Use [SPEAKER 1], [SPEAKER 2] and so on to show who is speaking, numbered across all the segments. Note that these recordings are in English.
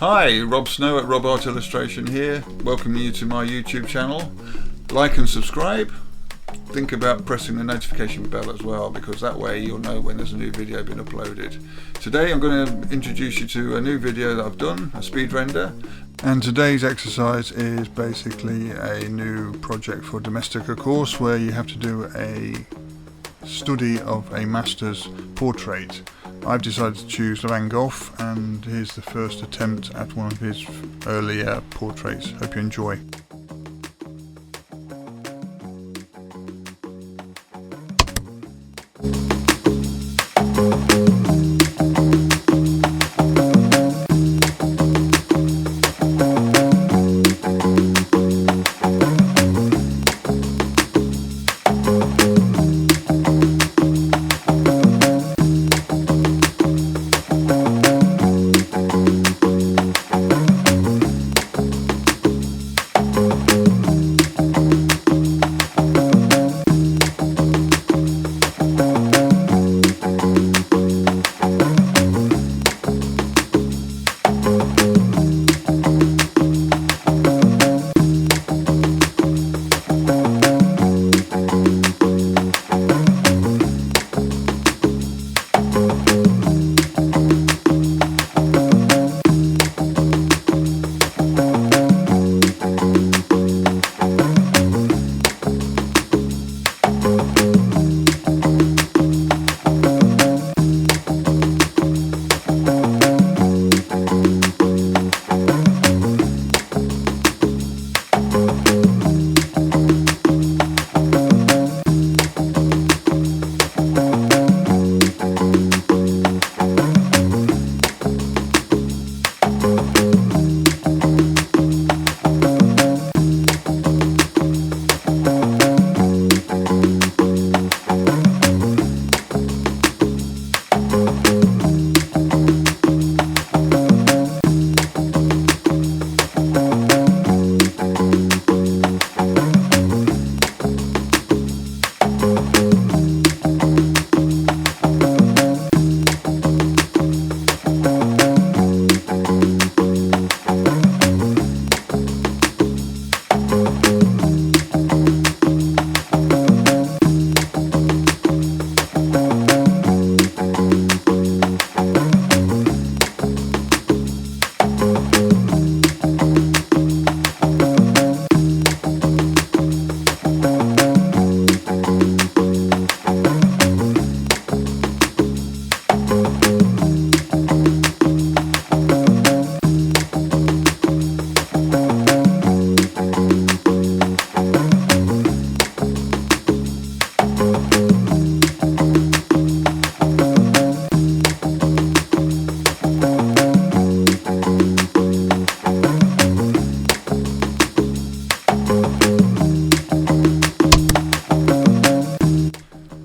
[SPEAKER 1] Hi, Rob Snow at Rob Art Illustration here, welcoming you to my YouTube channel. Like and subscribe. Think about pressing the notification bell as well, because that way you'll know when there's a new video been uploaded. Today I'm going to introduce you to a new video that I've done, a speed render. And today's exercise is basically a new project for Domestika course where you have to do a study of a master's portrait. I've decided to choose Van Gogh, and here's the first attempt at one of his earlier portraits. Hope you enjoy.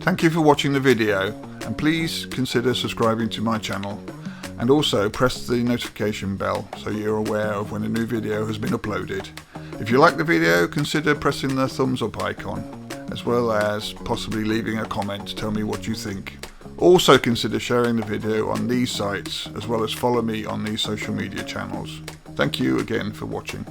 [SPEAKER 1] Thank you for watching the video, and please consider subscribing to my channel, and also press the notification bell so you're aware of when a new video has been uploaded. If you like the video, consider pressing the thumbs up icon, as well as possibly leaving a comment to tell me what you think. Also consider sharing the video on these sites, as well as follow me on these social media channels. Thank you again for watching.